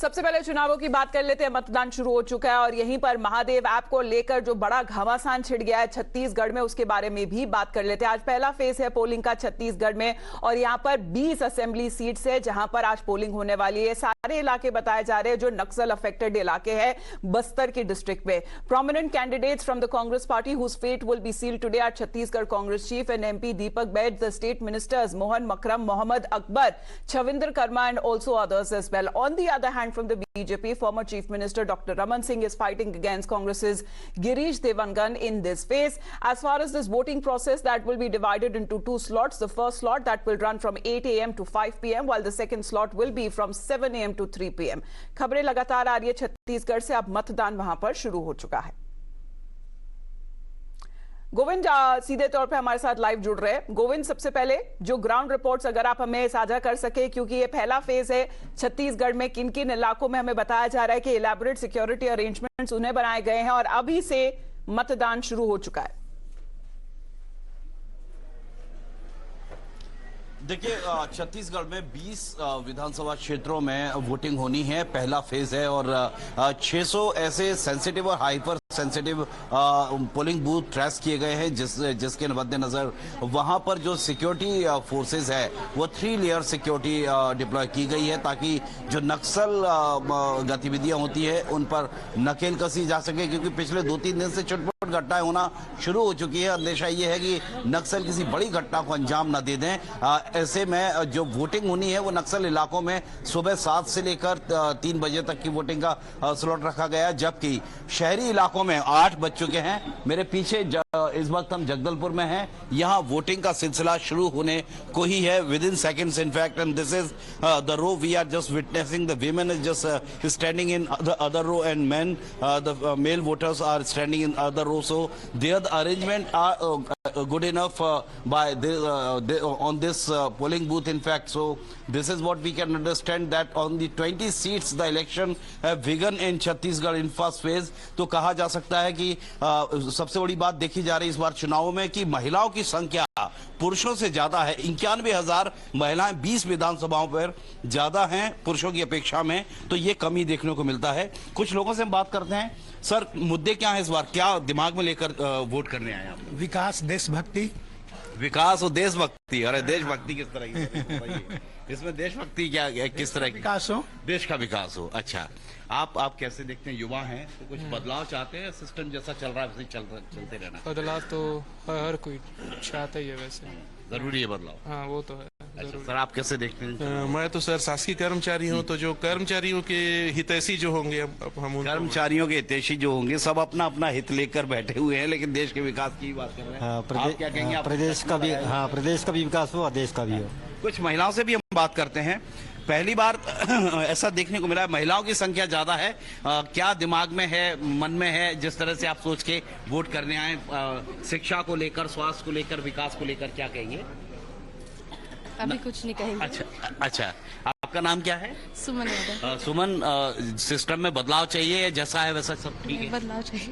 सबसे पहले चुनावों की बात कर लेते हैं। मतदान शुरू हो चुका है और यहीं पर महादेव ऐप को लेकर जो बड़ा घमासान छिड़ गया है छत्तीसगढ़ में, उसके बारे में भी बात कर लेते हैं। आज पहला फेज है पोलिंग का छत्तीसगढ़ में और यहां पर 20 असेंबली सीट्स है जहां पर आज पोलिंग होने वाली है। सारे इलाके बताए जा रहे हैं जो नक्सल अफेक्टेड इलाके हैं बस्तर की डिस्ट्रिक्ट में। Prominent candidates from the Congress party whose fate will be sealed today are Chhattisgarh Congress chief and MP Deepak Bed, the state ministers Mohan Makram, Mohammad Akbar, Chavinder Karma and also others as well. On the other hand, from the BJP, former Chief Minister Dr. Raman Singh is fighting against Congress's Girish Devangan in this phase. As far as this voting process, that will be divided into two slots. The first slot that will run from 8 a.m. to 5 p.m. while the second slot will be from 7 a.m. to 3 p.m. खबरें लगातार आ रही है छत्तीसगढ़ से। अब मतदान वहां पर शुरू हो चुका है। गोविंद सीधे तौर पे हमारे साथ लाइव जुड़ रहे हैं। गोविंद, सबसे पहले जो ग्राउंड रिपोर्ट्स अगर आप हमें साझा कर सके, क्योंकि ये पहला फेज है छत्तीसगढ़ में, किन किन इलाकों में हमें बताया जा रहा है कि इलैबोरेट सिक्योरिटी अरेंजमेंट्स उन्हें बनाए गए हैं और अभी से मतदान शुरू हो चुका है। देखिए, छत्तीसगढ़ में 20 विधानसभा क्षेत्रों में वोटिंग होनी है। पहला फेज है और 600 ऐसे सेंसिटिव और hyper sensitive polling booth trace किए गए हैं जिसके मद्देनजर वहां पर जो सिक्योरिटी फोर्सेस है वो 3 लेयर सिक्योरिटी डिप्लॉय की गई है ताकि जो नक्सल गतिविधियां होती है उन पर नकेल कसी जा सके, क्योंकि पिछले 2-3 दिन से छुटपुट घटनाएं होना शुरू हो चुकी है। अंदेशा ये है कि नक्सल किसी बड़ी घटना को अंजाम न दे दें। ऐसे में जो वोटिंग होनी है वो नक्सल इलाकों में सुबह 7 से लेकर 3 बजे तक की वोटिंग का स्लॉट रखा गया है, जबकि शहरी इलाकों में 8 बज चुके हैं। मेरे पीछे इस वक्त हम जगदलपुर में हैं। यहाँ वोटिंग का सिलसिला शुरू होने को ही है, within seconds in fact, and this is the row we are just witnessing. The women is just standing in the other row and men the male voters are standing in other row, so their arrangement are good enough on this polling booth in fact. So this is what we can understand, that on the 20 seats the election have begun in Chhattisgarh in first phase. तो कहा जा सकता है कि सबसे बड़ी बात देखी जा रही है इस बार चुनावों में कि महिलाओं की संख्या पुरुषों से ज्यादा है। 91,000 महिलाएं 20 विधानसभाओं पर ज्यादा हैं पुरुषों की अपेक्षा में, तो ये कमी देखने को मिलता है। कुछ लोगों से हम बात करते हैं। सर, मुद्दे क्या है इस बार, क्या दिमाग में लेकर वोट करने आए आप? विकास, देशभक्ति। विकास और देशभक्ति। अरे देशभक्ति किस तरह की? इसमें देशभक्ति क्या, किस तरह की? विकास हो, देश का विकास हो। अच्छा, आप कैसे देखते हैं? युवा हैं तो कुछ बदलाव चाहते हैं? सिस्टम जैसा चल रहा है वैसे चलते रहना? बदलाव तो हर कोई चाहता ही है, वैसे जरूरी है बदलाव। हाँ, वो तो है। अच्छा सर, आप कैसे देखते हैं? मैं तो सर शासकीय कर्मचारी हूँ, तो जो कर्मचारियों के हितैषी जो होंगे हम कर्मचारियों के हितैषी जो होंगे सब अपना अपना हित लेकर बैठे हुए हैं, लेकिन देश के विकास की बात कर रहे हैं। आप क्या कहेंगे? प्रदेश का भी, हाँ, प्रदेश का भी विकास हो और देश का भी हो। कुछ महिलाओं से भी हम बात करते हैं। पहली बार ऐसा देखने को मिला है, महिलाओं की संख्या ज्यादा है। क्या दिमाग में है, मन में है, जिस तरह से आप सोच के वोट करने आए? शिक्षा को लेकर, स्वास्थ्य को लेकर, विकास को लेकर क्या कहेंगे? अभी कुछ नहीं कहेंगे। अच्छा, आपका नाम क्या है? सुमन। सुमन, सिस्टम में बदलाव चाहिए, जैसा है वैसा सब ठीक है?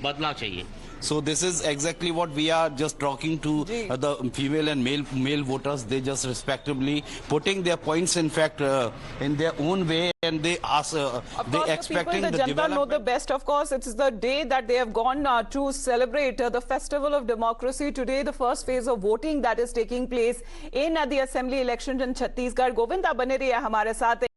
बदलाव चाहिए। So this is exactly what we are just talking to the female and male voters. They just respectively putting their points in fact in their own way, and they ask they expecting the Janata know the best. Of course, it's the day that they have gone to celebrate the festival of democracy. Today, the first phase of voting that is taking place in the assembly election in Chhattisgarh. Govinda बने रहिए हमारे साथ।